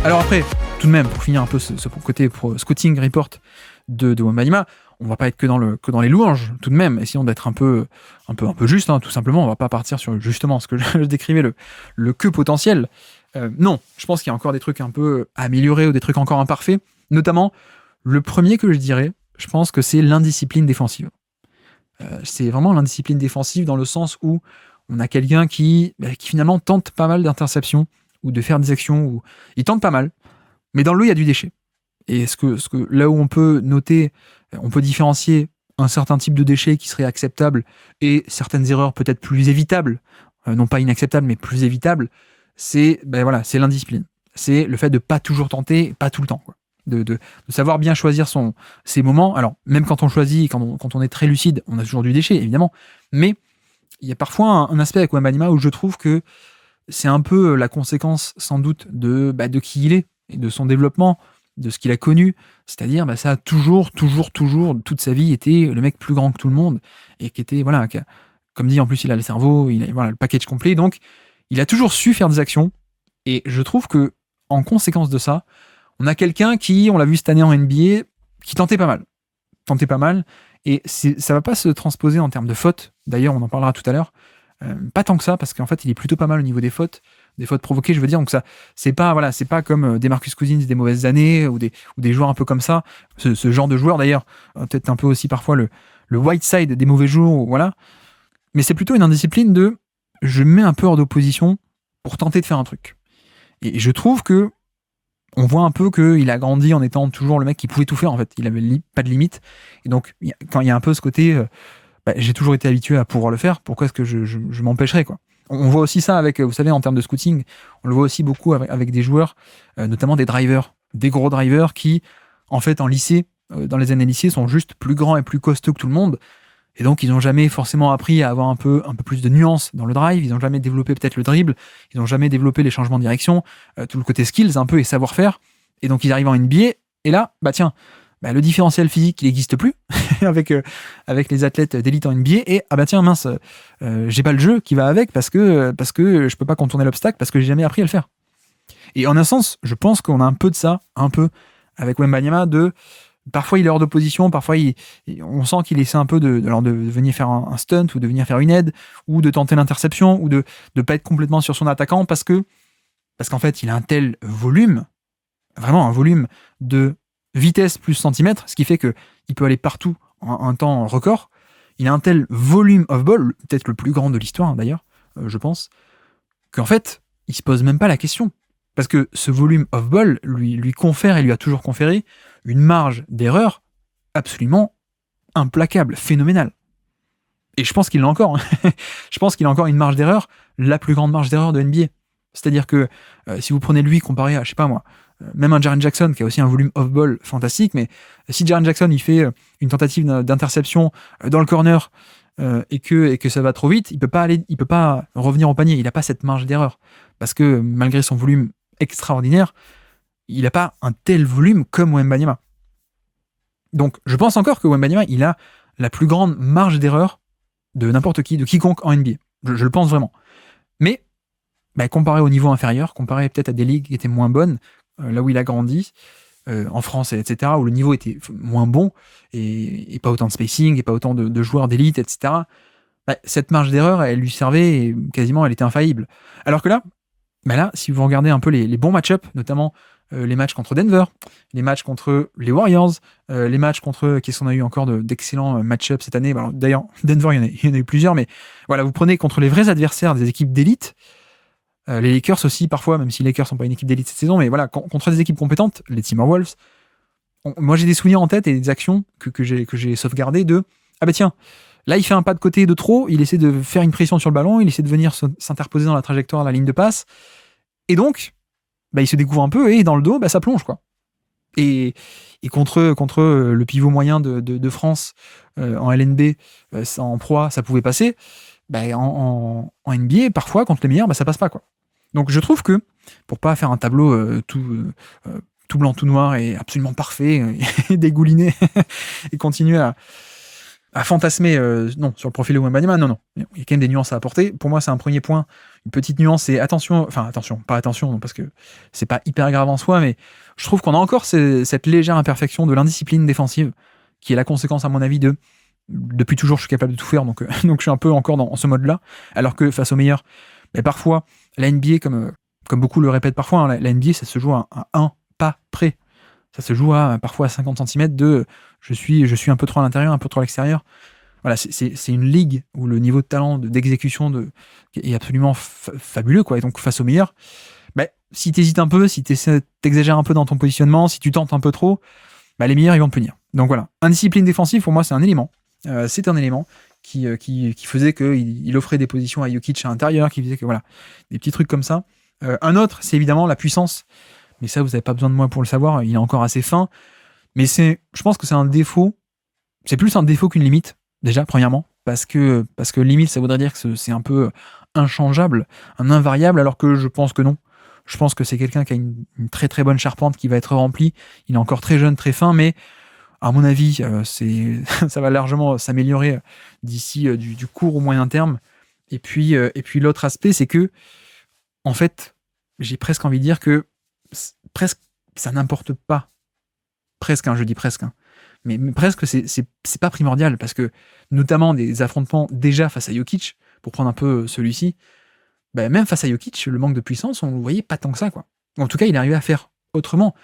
Alors après, tout de même, pour finir un peu ce côté pour scouting report de Wembanyama, on va pas être que dans les louanges, tout de même. Essayons d'être un peu juste, hein, tout simplement. On va pas partir sur justement ce que je décrivais, le que potentiel. Non, je pense qu'il y a encore des trucs un peu à améliorer ou des trucs encore imparfaits. Notamment, le premier que je dirais, je pense que c'est l'indiscipline défensive. C'est vraiment l'indiscipline défensive dans le sens où on a quelqu'un qui finalement tente pas mal d'interceptions ou de faire des actions où il tente pas mal, mais dans le lot, il y a du déchet. Et là où on peut noter, on peut différencier un certain type de déchet qui serait acceptable et certaines erreurs peut-être plus évitables, non pas inacceptables, mais plus évitables, c'est c'est l'indiscipline. C'est le fait de pas toujours tenter, pas tout le temps, quoi. De savoir bien choisir ses moments. Alors, même quand on choisit, quand on est très lucide, on a toujours du déchet, évidemment, mais il y a parfois un aspect avec Wembanyama où je trouve que c'est un peu la conséquence, sans doute, de qui il est et de son développement, de ce qu'il a connu. C'est-à-dire, ça a toujours, toute sa vie, été le mec plus grand que tout le monde et qui était, comme dit, en plus, il a le cerveau, il a le package complet. Donc, il a toujours su faire des actions et je trouve que, en conséquence de ça, on a quelqu'un qui, on l'a vu cette année en NBA, qui tentait pas mal. Et ça va pas se transposer en termes de fautes. D'ailleurs, on en parlera tout à l'heure. Pas tant que ça, parce qu'en fait, il est plutôt pas mal au niveau des fautes provoquées, je veux dire. Donc ça, c'est pas comme des Marcus Cousins des mauvaises années ou des joueurs un peu comme ça. Ce genre de joueur, d'ailleurs, peut-être un peu aussi parfois le white side des mauvais jours, voilà. Mais c'est plutôt une indiscipline de je me mets un peu hors d'opposition pour tenter de faire un truc. Et je trouve que on voit un peu qu'il a grandi en étant toujours le mec qui pouvait tout faire, en fait. Il avait pas de limite. Et donc, quand il y a un peu ce côté, j'ai toujours été habitué à pouvoir le faire, pourquoi est-ce que je m'empêcherais, quoi. On voit aussi ça avec, vous savez, en termes de scouting, on le voit aussi beaucoup avec des joueurs, notamment des drivers, des gros drivers qui, en fait, en lycée, dans les années lycée, sont juste plus grands et plus costauds que tout le monde. Et donc, ils n'ont jamais forcément appris à avoir un peu plus de nuances dans le drive. Ils n'ont jamais développé peut-être le dribble. Ils n'ont jamais développé les changements de direction, tout le côté skills un peu et savoir-faire. Et donc, ils arrivent en NBA. Et là, le différentiel physique, il n'existe plus avec les athlètes d'élite en NBA. Et j'ai pas le jeu qui va avec parce que je peux pas contourner l'obstacle parce que j'ai jamais appris à le faire. Et en un sens, je pense qu'on a un peu de ça, un peu avec Wembanyama parfois il est hors d'opposition, parfois on sent qu'il essaie un peu de venir faire un stunt ou de venir faire une aide ou de tenter l'interception ou de pas être complètement sur son attaquant parce qu'en fait il a un tel volume, vraiment un volume de vitesse plus centimètre, ce qui fait que il peut aller partout en un temps record. Il a un tel volume of ball, peut-être le plus grand de l'histoire d'ailleurs, je pense, qu'en fait il se pose même pas la question. Parce que ce volume of ball lui confère et lui a toujours conféré une marge d'erreur absolument implacable, phénoménale. Et je pense qu'il l'a encore. Je pense qu'il a encore une marge d'erreur, la plus grande marge d'erreur de NBA. C'est-à-dire que si vous prenez lui comparé à, je sais pas moi, même un Jaren Jackson qui a aussi un volume off-ball fantastique, mais si Jaren Jackson il fait une tentative d'interception dans le corner et que ça va trop vite, il peut pas revenir au panier. Il n'a pas cette marge d'erreur parce que malgré son volume extraordinaire, il n'a pas un tel volume comme Wembanyama. Donc, je pense encore que Wembanyama, il a la plus grande marge d'erreur de n'importe qui, de quiconque en NBA. Je le pense vraiment. Mais, comparé au niveau inférieur, comparé peut-être à des ligues qui étaient moins bonnes, là où il a grandi, en France, etc., où le niveau était moins bon, et pas autant de spacing, et pas autant de joueurs d'élite, etc., cette marge d'erreur, elle lui servait, et quasiment, elle était infaillible. Alors que là, si vous regardez un peu les bons match-up, notamment les matchs contre Denver, les matchs contre les Warriors, les matchs contre... Qu'est-ce qu'on a eu encore d'excellents match-up cette année? D'ailleurs, Denver, il y en a eu plusieurs, mais voilà, vous prenez contre les vrais adversaires des équipes d'élite, les Lakers aussi, parfois, même si les Lakers sont pas une équipe d'élite cette saison, mais voilà, contre des équipes compétentes, les Timberwolves, moi j'ai des souvenirs en tête et des actions que j'ai sauvegardées de... Là, il fait un pas de côté de trop, il essaie de faire une pression sur le ballon, il essaie de venir s'interposer dans la trajectoire de la ligne de passe, et donc, il se découvre un peu, et dans le dos, ça plonge, quoi. Et contre le pivot moyen de France en LNB, en proie, ça pouvait passer, en NBA, parfois, contre les meilleurs, ça passe pas, quoi. Donc je trouve que, pour pas faire un tableau tout blanc, tout noir, et absolument parfait, et dégouliné, et continuer à fantasmer, non, sur le profil de Wembanyama, non. Il y a quand même des nuances à apporter. Pour moi, c'est un premier point. Une petite nuance, c'est attention, pas attention, non, parce que c'est pas hyper grave en soi, mais je trouve qu'on a encore cette légère imperfection de l'indiscipline défensive, qui est la conséquence, à mon avis, depuis toujours, je suis capable de tout faire, donc, donc je suis un peu encore dans ce mode-là, alors que face aux meilleurs, mais parfois, la NBA, comme beaucoup le répètent parfois, hein, la NBA, ça se joue à un pas près. Ça se joue parfois à 50 cm de je suis un peu trop à l'intérieur, un peu trop à l'extérieur. Voilà, c'est une ligue où le niveau de talent, d'exécution est absolument fabuleux, quoi. Et donc, face aux meilleurs, bah, si t'hésites un peu, si t'exagères un peu dans ton positionnement, si tu tentes un peu trop, bah, les meilleurs, ils vont te punir. Donc voilà, indiscipline défensive, pour moi, c'est un élément. C'est un élément qui faisait qu'il offrait des positions à Jokic à l'intérieur, qui faisait que, voilà, des petits trucs comme ça. Un autre, c'est évidemment la puissance. Mais ça, vous n'avez pas besoin de moi pour le savoir, il est encore assez fin. Mais je pense que c'est un défaut. C'est plus un défaut qu'une limite, déjà, premièrement. Parce que limite, ça voudrait dire que c'est un peu inchangeable, un invariable, alors que je pense que non. Je pense que c'est quelqu'un qui a une très très bonne charpente qui va être remplie. Il est encore très jeune, très fin, mais à mon avis, ça va largement s'améliorer d'ici du court au moyen terme. Et puis l'autre aspect, c'est que, en fait, j'ai presque envie de dire que presque ça n'importe pas. Presque, hein, je dis presque. Hein. Mais presque, c'est pas primordial, parce que, notamment des affrontements déjà face à Jokic, pour prendre un peu celui-ci, bah, même face à Jokic, le manque de puissance, on le voyait pas tant que ça, quoi. En tout cas, il est arrivé à faire autrement.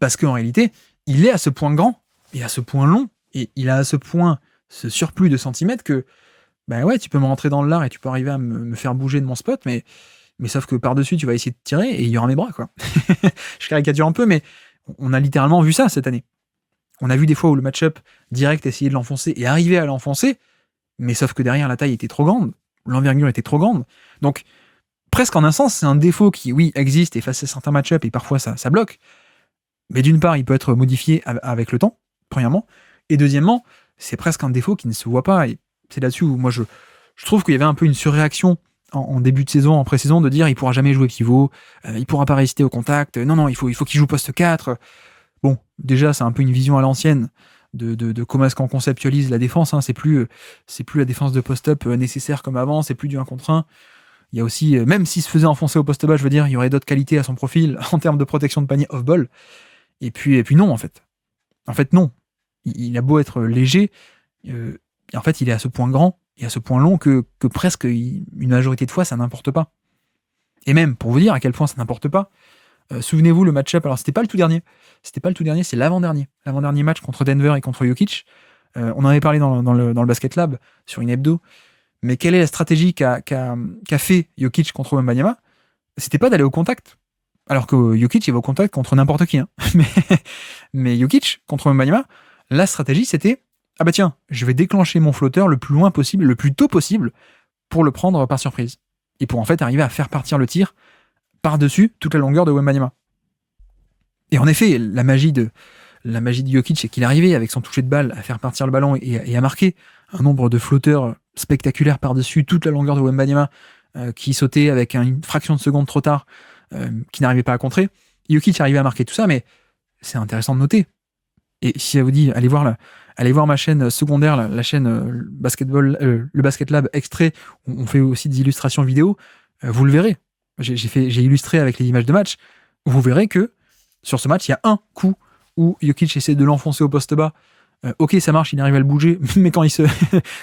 Parce qu'en réalité, il est à ce point grand, et à ce point long, et il a à ce point ce surplus de centimètres que, bah ouais, tu peux me rentrer dans le lard et tu peux arriver à me faire bouger de mon spot, mais sauf que par-dessus, tu vas essayer de tirer et il y aura mes bras, quoi. Je caricature un peu, mais on a littéralement vu ça cette année. On a vu des fois où le match-up direct essayait de l'enfoncer et arrivait à l'enfoncer, mais sauf que derrière, la taille était trop grande, l'envergure était trop grande. Donc, presque en un sens, c'est un défaut qui, oui, existe et face à certains match-up et parfois ça bloque. Mais d'une part, il peut être modifié avec le temps, premièrement. Et deuxièmement, c'est presque un défaut qui ne se voit pas. Et c'est là-dessus où moi, je trouve qu'il y avait un peu une surréaction en début de saison, en pré-saison, de dire il pourra jamais jouer pivot, il pourra pas résister au contact, non, il faut qu'il joue poste 4. Bon, déjà, c'est un peu une vision à l'ancienne de comment est-ce qu'on conceptualise la défense. Hein. C'est plus la défense de post-up nécessaire comme avant, c'est plus du 1 contre 1. Il y a aussi, même s'il se faisait enfoncer au poste bas, je veux dire, il y aurait d'autres qualités à son profil en termes de protection de panier off-ball. Et puis non, en fait. En fait, non. Il a beau être léger, en fait, il est à ce point grand et à ce point long que presque une majorité de fois, ça n'importe pas. Et même, pour vous dire à quel point ça n'importe pas, souvenez-vous le match-up, alors c'était pas le tout dernier, c'est l'avant-dernier match contre Denver et contre Jokic. On en avait parlé dans le Basket Lab, sur une hebdo, mais quelle est la stratégie qu'a fait Jokic contre Wembanyama? C'était pas d'aller au contact. Alors que Jokic, il va au contact contre n'importe qui. Hein. mais Jokic, contre Wembanyama, la stratégie, c'était ah bah tiens, je vais déclencher mon flotteur le plus loin possible, le plus tôt possible, pour le prendre par surprise. Et pour en fait arriver à faire partir le tir par-dessus toute la longueur de Wembanyama. Et en effet, la magie de Jokic, c'est qu'il arrivait avec son toucher de balle à faire partir le ballon et à marquer un nombre de flotteurs spectaculaires par-dessus toute la longueur de Wembanyama, qui sautait avec une fraction de seconde trop tard, qui n'arrivait pas à contrer. Jokic arrivait à marquer tout ça, mais c'est intéressant de noter. Et si ça vous dit, allez voir ma chaîne secondaire, la chaîne basketball, le Basket Lab extrait, on fait aussi des illustrations vidéo, vous le verrez. J'ai illustré avec les images de match. Vous verrez que sur ce match, il y a un coup où Jokic essaie de l'enfoncer au poste bas. Ok, ça marche, il arrive à le bouger, mais quand il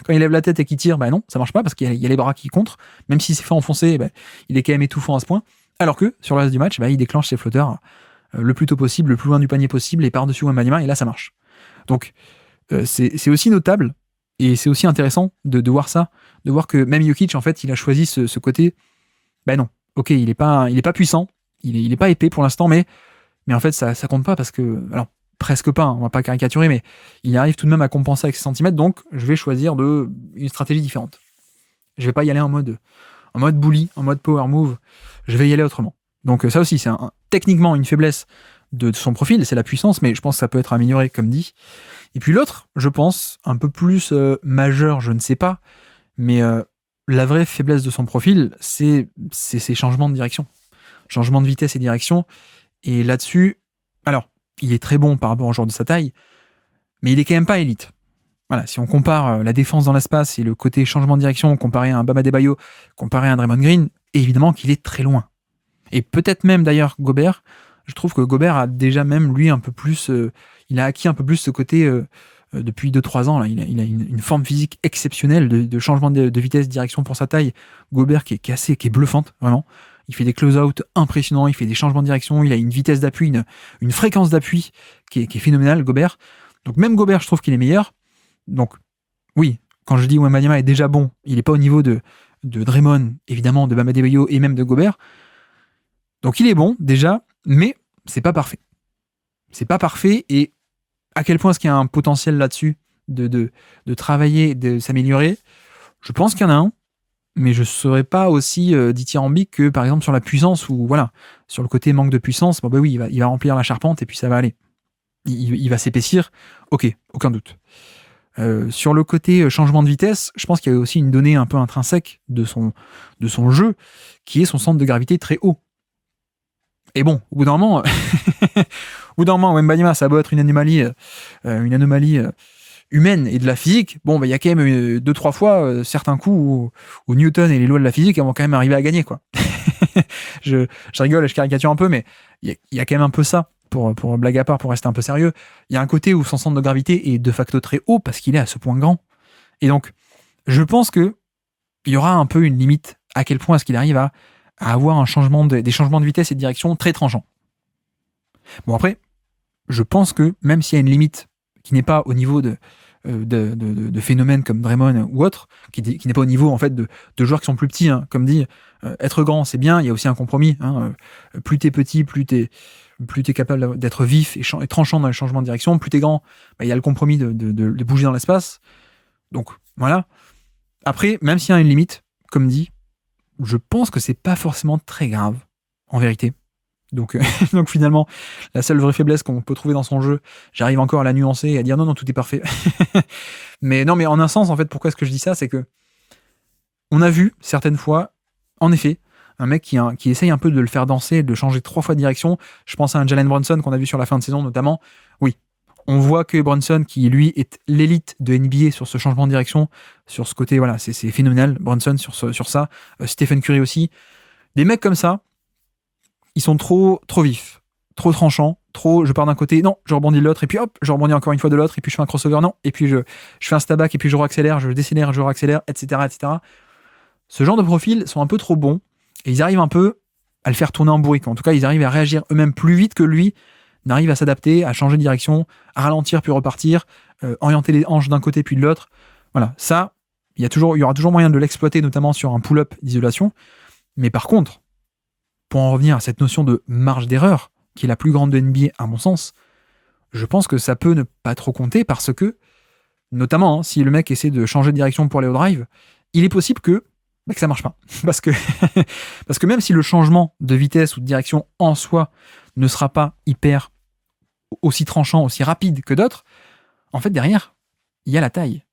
lève la tête et qu'il tire, bah non, ça marche pas parce qu'il y a les bras qui contre. Même s'il s'est fait enfoncer, bah, il est quand même étouffant à ce point. Alors que sur le reste du match, bah, il déclenche ses flotteurs le plus tôt possible, le plus loin du panier possible et par-dessus Wembanyama, et là ça marche. Donc c'est aussi notable et c'est aussi intéressant de voir ça, de voir que même Jokic, en fait, il a choisi ce côté. Ben non, ok, il est pas puissant, il est pas épais pour l'instant, mais en fait ça compte pas parce que, alors presque pas, hein, on va pas caricaturer, mais il arrive tout de même à compenser avec ses centimètres, donc je vais choisir une stratégie différente. Je vais pas y aller en mode bully, en mode power move, je vais y aller autrement. Donc ça aussi, c'est techniquement une faiblesse de son profil, c'est la puissance, mais je pense que ça peut être amélioré, comme dit. Et puis l'autre, je pense, un peu plus majeur, je ne sais pas, mais la vraie faiblesse de son profil, c'est ses changements de direction. Changement de vitesse et direction. Et là-dessus, alors, il est très bon par rapport au joueur de sa taille, mais il est quand même pas élite. voilà, si on compare la défense dans l'espace et le côté changement de direction comparé à un Bam Adebayo, comparé à un Draymond Green, évidemment qu'il est très loin. Et peut-être même d'ailleurs Gobert, je trouve que Gobert a déjà même lui un peu plus, il a acquis un peu plus ce côté depuis 2-3 ans. Là. Il a une forme physique exceptionnelle de changement de vitesse, direction pour sa taille. Gobert qui est bluffante, vraiment. Il fait des close-out impressionnants, il fait des changements de direction, il a une vitesse d'appui, une fréquence d'appui qui est phénoménale, Gobert. Donc même Gobert, je trouve qu'il est meilleur. Donc oui, quand je dis Wembanyama est déjà bon, il n'est pas au niveau de Draymond, évidemment, de Bam Adebayo et même de Gobert. Donc il est bon déjà, mais c'est pas parfait. C'est pas parfait, et à quel point est-ce qu'il y a un potentiel là-dessus de travailler, de s'améliorer? Je pense qu'il y en a un, mais je ne serais pas aussi dithyrambique que par exemple sur la puissance, ou voilà, sur le côté manque de puissance, bon bah oui, il va remplir la charpente et puis ça va aller. Il va s'épaissir, ok, aucun doute. Sur le côté changement de vitesse, je pense qu'il y a aussi une donnée un peu intrinsèque de son jeu, qui est son centre de gravité très haut. Et bon, au bout d'un moment, Wembanyama, ça doit être une anomalie humaine et de la physique. Bon, bah, il y a quand même 2-3 fois certains coups où Newton et les lois de la physique vont quand même arriver à gagner, quoi. je rigole, je caricature un peu, mais il y a quand même un peu ça, pour blague à part, pour rester un peu sérieux. Il y a un côté où son centre de gravité est de facto très haut parce qu'il est à ce point grand. Et donc, je pense que il y aura un peu une limite à quel point est-ce qu'il arrive à avoir des changements de vitesse et de direction très tranchants. Bon, après, je pense que même s'il y a une limite qui n'est pas au niveau de phénomènes comme Draymond ou autre, qui n'est pas au niveau en fait de joueurs qui sont plus petits, hein, comme dit, être grand c'est bien, il y a aussi un compromis, hein, plus t'es petit, plus t'es capable d'être vif et tranchant dans les changements de direction, plus t'es grand, bah, il y a le compromis de bouger dans l'espace. Donc voilà. Après, même s'il y a une limite, comme dit, je pense que c'est pas forcément très grave, en vérité. Donc finalement, la seule vraie faiblesse qu'on peut trouver dans son jeu, j'arrive encore à la nuancer et à dire non, tout est parfait. mais non, mais en un sens, en fait, pourquoi est-ce que je dis ça? C'est que on a vu certaines fois, en effet, un mec qui essaye un peu de le faire danser, de changer 3 fois de direction. Je pense à un Jalen Brunson qu'on a vu sur la fin de saison notamment. Oui, on voit que Brunson, qui lui est l'élite de NBA sur ce changement de direction, sur ce côté, voilà, c'est phénoménal, Brunson sur ça. Stephen Curry aussi. Des mecs comme ça, ils sont trop vifs, trop tranchants, je pars d'un côté, non, je rebondis de l'autre, et puis hop, je rebondis encore une fois de l'autre, et puis je fais un crossover, non, et puis je fais un step back, et puis je réaccélère, je décélère, je réaccélère, etc. Ce genre de profils sont un peu trop bons, et ils arrivent un peu à le faire tourner en bourrique. En tout cas, ils arrivent à réagir eux-mêmes plus vite que lui, n'arrivent à s'adapter, à changer de direction, à ralentir puis repartir, orienter les hanches d'un côté puis de l'autre. Voilà, ça, il y aura toujours moyen de l'exploiter, notamment sur un pull-up d'isolation. Mais par contre, pour en revenir à cette notion de marge d'erreur, qui est la plus grande de NBA à mon sens, je pense que ça peut ne pas trop compter parce que, notamment, hein, si le mec essaie de changer de direction pour aller au drive, il est possible que ça marche pas. parce que même si le changement de vitesse ou de direction en soi ne sera pas hyper aussi tranchant, aussi rapide que d'autres, en fait, derrière, il y a la taille,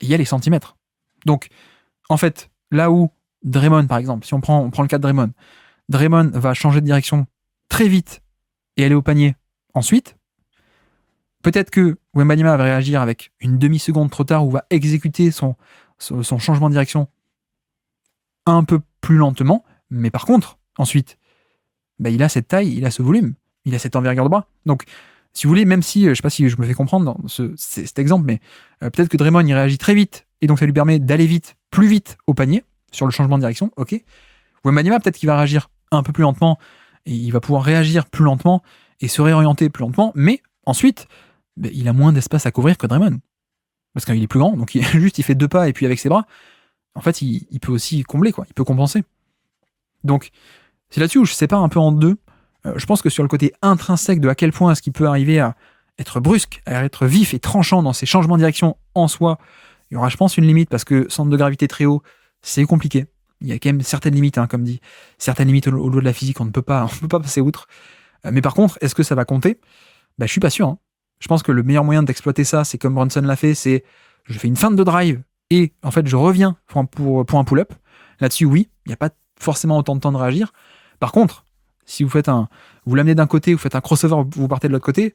il y a les centimètres. Donc, en fait, là où Draymond, par exemple, si on prend le cas de Draymond va changer de direction très vite et aller au panier ensuite, peut-être que Wembanyama va réagir avec une demi-seconde trop tard ou va exécuter son changement de direction un peu plus lentement, mais par contre, ensuite, il a cette taille, il a ce volume, il a cette envergure de bras. Donc, si vous voulez, même si, je ne sais pas si je me fais comprendre dans cet exemple, mais peut-être que Draymond, il réagit très vite, et donc ça lui permet d'aller plus vite au panier, sur le changement de direction, ok. Wembanyama, peut-être qu'il va réagir un peu plus lentement, et il va pouvoir réagir plus lentement, et se réorienter plus lentement, mais ensuite, il a moins d'espace à couvrir que Draymond. Parce qu'il est plus grand, donc il fait 2 pas, et puis avec ses bras, en fait, il peut aussi combler, quoi. Il peut compenser. Donc, c'est là-dessus où je sépare un peu en deux. Je pense que sur le côté intrinsèque de à quel point est-ce qu'il peut arriver à être brusque, à être vif et tranchant dans ses changements de direction en soi, il y aura, je pense, une limite parce que centre de gravité très haut, c'est compliqué. Il y a quand même certaines limites, hein, comme dit, certaines limites au niveau de la physique, on ne peut pas passer outre. Mais par contre, est-ce que ça va compter? Je suis pas sûr. Hein. Je pense que le meilleur moyen d'exploiter ça, c'est comme Brunson l'a fait, c'est je fais une feinte de drive et en fait je reviens pour un pull-up. Là-dessus, oui, il n'y a pas forcément autant de temps de réagir. Par contre, si vous l'amenez d'un côté, vous faites un crossover, vous partez de l'autre côté,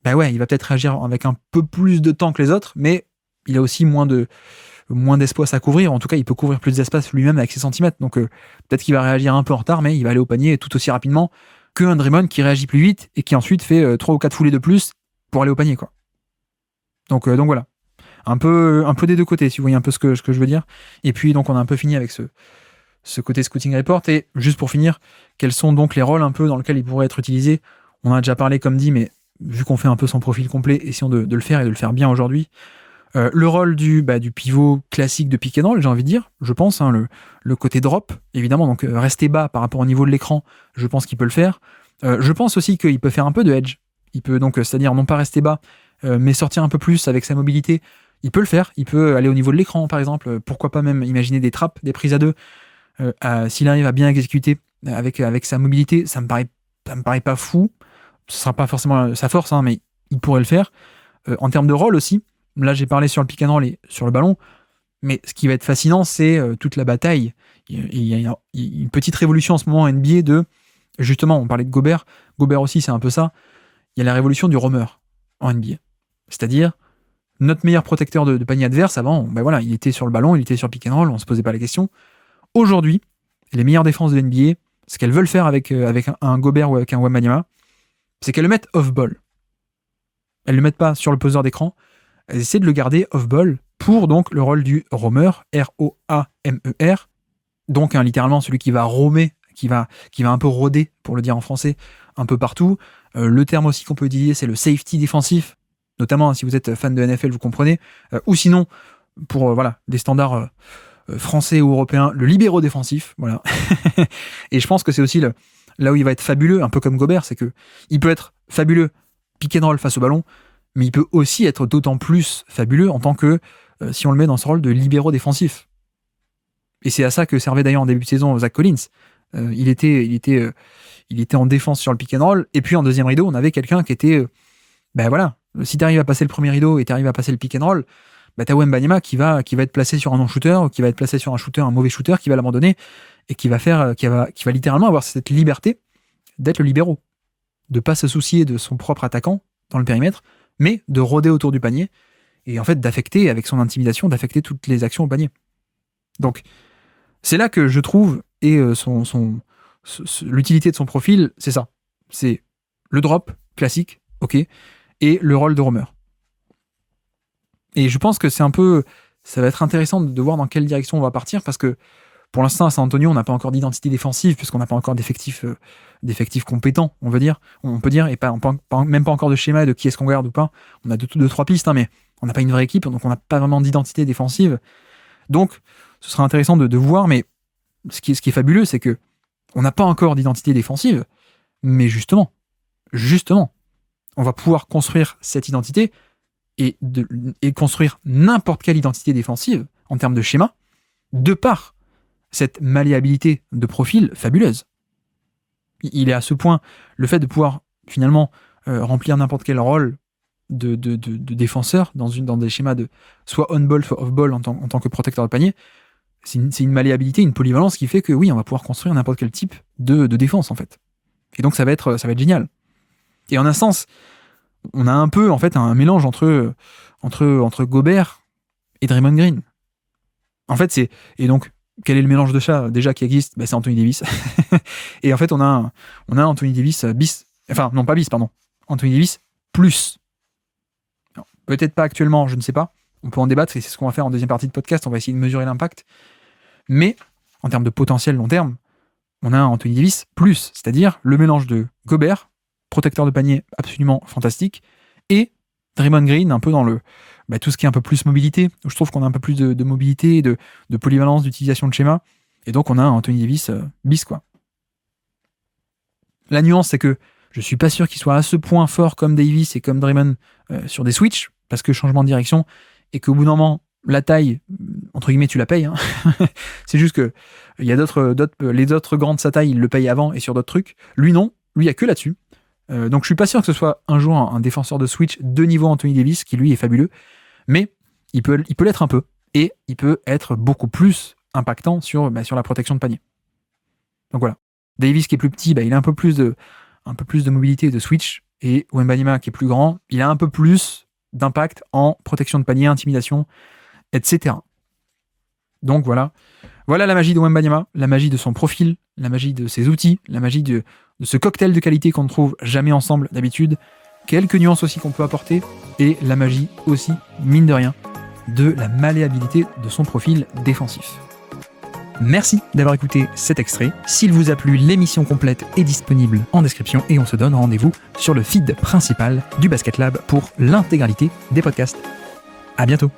il va peut-être réagir avec un peu plus de temps que les autres, mais il a aussi moins d'espace à couvrir. En tout cas, il peut couvrir plus d'espace lui-même avec ses centimètres. Donc peut-être qu'il va réagir un peu en retard, mais il va aller au panier tout aussi rapidement qu'un Draymond qui réagit plus vite et qui ensuite fait 3 ou 4 foulées de plus pour aller au panier, quoi. Donc voilà. Un peu des deux côtés, si vous voyez un peu ce que je veux dire. Et puis donc on a un peu fini avec ce côté scouting report. Et juste pour finir, quels sont donc les rôles un peu dans lesquels il pourrait être utilisé? On en a déjà parlé comme dit, mais vu qu'on fait un peu son profil complet, essayons de le faire et de le faire bien aujourd'hui. Le rôle du pivot classique de pick and roll, j'ai envie de dire, je pense, hein, le côté drop, évidemment, donc rester bas par rapport au niveau de l'écran, je pense qu'il peut le faire. Je pense aussi qu'il peut faire un peu de edge. Il peut donc, c'est-à-dire non pas rester bas, mais sortir un peu plus avec sa mobilité. Il peut le faire, il peut aller au niveau de l'écran, par exemple. Pourquoi pas même imaginer des trappes, des prises à deux. S'il arrive à bien exécuter avec sa mobilité, ça me paraît pas fou. Ce sera pas forcément sa force, hein, mais il pourrait le faire. En termes de rôle aussi, là j'ai parlé sur le pick and roll et sur le ballon, mais ce qui va être fascinant, c'est toute la bataille. Il y a une petite révolution en ce moment en NBA de, justement, on parlait de Gobert. Gobert aussi, c'est un peu ça. Il y a la révolution du roamer en NBA. C'est-à-dire, notre meilleur protecteur de panier adverse, avant, ben voilà, il était sur le ballon, il était sur le pick and roll, on se posait pas la question. Aujourd'hui, les meilleures défenses de NBA, ce qu'elles veulent faire avec un Gobert ou avec un Wembanyama, c'est qu'elles le mettent off-ball. Elles le mettent pas sur le poseur d'écran, elles essaient de le garder off-ball pour donc le rôle du roamer, R-O-A-M-E-R, donc littéralement celui qui va roamer, qui va un peu rôder, pour le dire en français, un peu partout. Le terme aussi qu'on peut utiliser, c'est le safety défensif, notamment si vous êtes fan de NFL, vous comprenez, ou sinon, pour des standards français ou européens, le libéraux défensif, voilà. Et je pense que c'est aussi là où il va être fabuleux, un peu comme Gobert, c'est que il peut être fabuleux pick and roll face au ballon, mais il peut aussi être d'autant plus fabuleux en tant que, si on le met dans ce rôle de libéraux défensif. Et c'est à ça que servait d'ailleurs en début de saison Zach Collins. Il était en défense sur le pick and roll, et puis en deuxième rideau, on avait quelqu'un qui était, si tu arrives à passer le premier rideau et tu arrives à passer le pick and roll, t'as Wembanyama qui va être placé sur un non-shooter, ou qui va être placé sur un shooter, un mauvais shooter, qui va l'abandonner, et qui va littéralement avoir cette liberté d'être le libéraux, de pas se soucier de son propre attaquant dans le périmètre, mais de rôder autour du panier, et en fait d'affecter, avec son intimidation, d'affecter toutes les actions au panier. Donc, c'est là que je trouve, et l'utilité de son profil, c'est ça. C'est le drop classique, ok, et le rôle de roamer. Et je pense que ça va être intéressant de voir dans quelle direction on va partir, parce que pour l'instant, à San Antonio, on n'a pas encore d'identité défensive, puisqu'on n'a pas encore d'effectifs compétents, on peut dire, et même pas encore de schéma de qui est-ce qu'on garde ou pas. On a deux, trois pistes, hein, mais on n'a pas une vraie équipe, donc on n'a pas vraiment d'identité défensive. Donc, ce sera intéressant de voir, mais ce qui est fabuleux, c'est que on n'a pas encore d'identité défensive, mais justement, on va pouvoir construire cette identité et construire n'importe quelle identité défensive en termes de schéma, de par cette malléabilité de profil fabuleuse. Il est à ce point, le fait de pouvoir finalement remplir n'importe quel rôle de défenseur dans des schémas de soit on-ball, soit off-ball en tant que protecteur de panier, c'est une malléabilité, une polyvalence qui fait que oui, on va pouvoir construire n'importe quel type de défense en fait. Et donc ça va être génial. Et en un sens, on a un peu en fait un mélange entre Gobert et Draymond Green. En fait, et donc quel est le mélange de ça déjà qui existe? C'est Anthony Davis. Et en fait, on a Anthony Davis bis, enfin non pas bis, pardon, Anthony Davis plus. Alors, peut-être pas actuellement, je ne sais pas. On peut en débattre et c'est ce qu'on va faire en deuxième partie de podcast. On va essayer de mesurer l'impact. Mais en termes de potentiel long terme, on a Anthony Davis plus, c'est-à-dire le mélange de Gobert, protecteur de panier absolument fantastique, et Draymond Green un peu dans tout ce qui est un peu plus mobilité, où je trouve qu'on a un peu plus de mobilité, de polyvalence, d'utilisation de schéma, et donc on a Anthony Davis bis, quoi. La nuance, c'est que je suis pas sûr qu'il soit à ce point fort comme Davis et comme Draymond sur des switches, parce que changement de direction, et qu'au bout d'un moment, la taille, entre guillemets, tu la payes. Hein. C'est juste que il y a les autres grands de sa taille, ils le payent avant et sur d'autres trucs. Lui, non. Lui, il n'y a que là-dessus. Donc, je suis pas sûr que ce soit un jour un défenseur de switch de niveau Anthony Davis, qui lui est fabuleux. Mais il peut l'être un peu. Et il peut être beaucoup plus impactant sur la protection de panier. Donc voilà. Davis, qui est plus petit, il a un peu plus de mobilité et de switch. Et Wembanyama, qui est plus grand, il a un peu plus d'impact en protection de panier, intimidation, etc. Donc voilà la magie de Wembanyama, la magie de son profil, la magie de ses outils, la magie de ce cocktail de qualité qu'on ne trouve jamais ensemble d'habitude, quelques nuances aussi qu'on peut apporter, et la magie aussi, mine de rien, de la malléabilité de son profil défensif. Merci d'avoir écouté cet extrait. S'il vous a plu, l'émission complète est disponible en description et on se donne rendez-vous sur le feed principal du Basket Lab pour l'intégralité des podcasts. À bientôt.